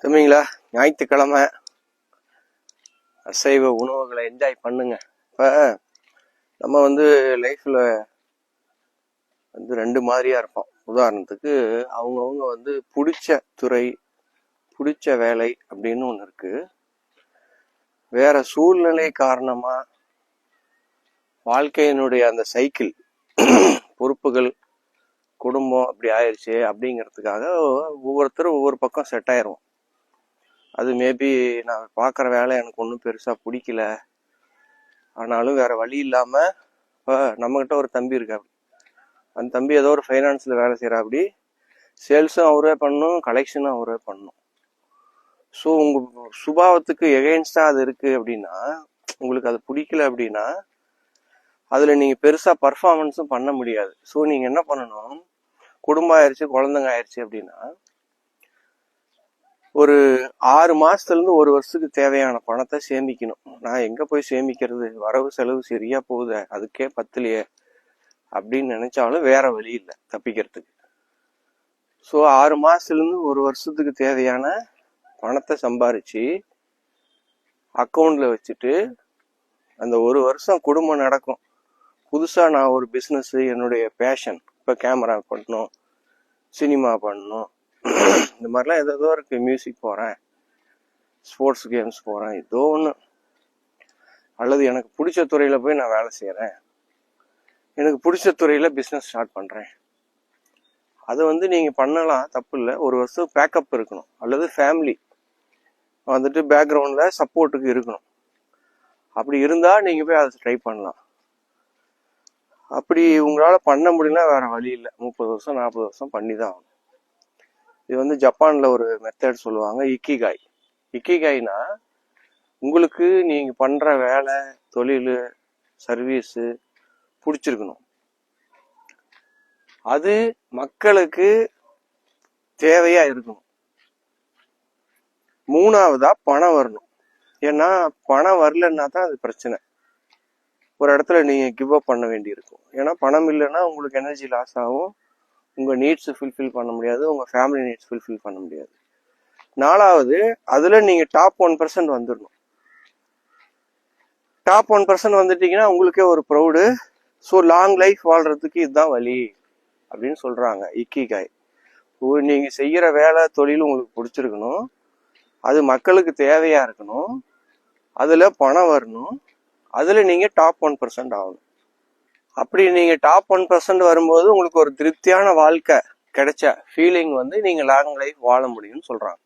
தம்பிங்களா, ஞாயிற்றுக்கிழமை அசைவ உணவுகளை என்ஜாய் பண்ணுங்க. இப்போ நம்ம லைஃப்ல ரெண்டு மாதிரியா இருப்போம். உதாரணத்துக்கு அவங்கவுங்க பிடிச்ச துறை, பிடிச்ச வேலை அப்படின்னு ஒன்று இருக்கு. வேற சூழ்நிலை காரணமா வாழ்க்கையினுடைய அந்த சைக்கிள், பொறுப்புகள், குடும்பம் அப்படி ஆயிடுச்சு அப்படிங்கிறதுக்காக ஒவ்வொருத்தரும் ஒவ்வொரு பக்கம் செட் ஆயிரும். அது மேபி நான் பார்க்குற வேலை எனக்கு ஒன்றும் பெருசாக பிடிக்கல, ஆனாலும் வேற வழி இல்லாமல் இப்போ நம்மக்கிட்ட ஒரு தம்பி இருக்கா, அந்த தம்பி ஏதோ ஒரு ஃபைனான்ஸில் வேலை செய்கிறா, அப்படி சேல்ஸும் அவரே பண்ணணும், கலெக்ஷனும் அவரே பண்ணணும். ஸோ உங்கள் சுபாவத்துக்கு எகெயின்ஸ்டாக அது இருக்குது அப்படின்னா, உங்களுக்கு அது பிடிக்கல அப்படின்னா அதில் நீங்கள் பெருசாக பர்ஃபார்மன்ஸும் பண்ண முடியாது. ஸோ நீங்கள் என்ன பண்ணணும், குடும்பம் ஆயிடுச்சு, குழந்தைங்க ஆயிடுச்சு அப்படின்னா ஒரு 6 மாசத்துலேருந்து 1 வருஷத்துக்கு தேவையான பணத்தை சேமிக்கணும். நான் எங்கே போய் சேமிக்கிறது, வரவு செலவு சரியா போகுது, அதுக்கே பத்தலையே அப்படின்னு நினைச்சாலும் வேற வழி இல்லை தப்பிக்கிறதுக்கு. ஸோ 6 மாசத்துலேருந்து 1 வருஷத்துக்கு தேவையான பணத்தை சம்பாரிச்சு அக்கௌண்ட்ல வச்சுட்டு அந்த 1 வருஷம் குடும்பம் நடக்கும். புதுசாக நான் ஒரு பிஸ்னஸ், என்னுடைய பேஷன், இப்போ கேமரா பண்ணணும், சினிமா பண்ணணும், இந்த மாதிரிலாம் ஏதோ இருக்கு, மியூசிக் போகிறேன், ஸ்போர்ட்ஸ் கேம்ஸ் போகிறேன், ஏதோ ஒன்று, அல்லது எனக்கு பிடிச்ச துறையில் போய் நான் வேலை செய்கிறேன், எனக்கு பிடிச்ச துறையில் பிஸ்னஸ் ஸ்டார்ட் பண்ணுறேன். அதை நீங்கள் பண்ணலாம், தப்பு இல்லை. 1 வருஷம் பேக்கப் இருக்கணும், அல்லது ஃபேமிலி பேக்ரவுண்டில் சப்போர்ட்டுக்கு இருக்கணும். அப்படி இருந்தால் நீங்கள் போய் அதை ட்ரை பண்ணலாம். அப்படி உங்களால் பண்ண முடியலன்னா வேற வழி இல்லை, 30 வருஷம் 40 வருஷம் பண்ணி தான் ஆகணும். இது ஜப்பான்ல ஒரு மெத்தட் சொல்லுவாங்க, இக்கிகாய். இக்கிகாய்னா உங்களுக்கு நீங்க பண்ற வேலை, தொழில், சர்வீஸு பிடிச்சிருக்கணும், அது மக்களுக்கு தேவையா இருக்கணும். 3ஆவதா பணம் வரணும். ஏன்னா பணம் வரலன்னா தான் அது பிரச்சனை. ஒரு இடத்துல நீங்க கிவ் அப் பண்ண வேண்டி இருக்கும். ஏன்னா பணம் இல்லைன்னா உங்களுக்கு எனர்ஜி லாஸ் ஆகும், உங்க நீட்ஸ் ஃபுல்ஃபில் பண்ண முடியாது, உங்க ஃபேமிலி நீட்ஸ் ஃபுல்ஃபில் பண்ண முடியாது. 4ஆவது, அதுல நீங்க டாப் 1% வந்துடணும். டாப் 1% வந்துட்டீங்கன்னா உங்களுக்கே ஒரு ப்ரௌடு. ஸோ லாங் லைஃப் வாழ்றதுக்கு இதுதான் வழி அப்படின்னு சொல்றாங்க இக்கிகாய். நீங்க செய்யற வேலை, தொழில் உங்களுக்கு பிடிச்சிருக்கணும், அது மக்களுக்கு தேவையா இருக்கணும், அதுல பணம் வரணும், அதுல நீங்க டாப் 1% ஆகணும். அப்படி நீங்க டாப் 1% வரும்போது உங்களுக்கு ஒரு திருப்தியான வாழ்க்கை கிடைச்ச ஃபீலிங் நீங்க லாங் லைஃப் வாழ முடியும்னு சொல்றாங்க.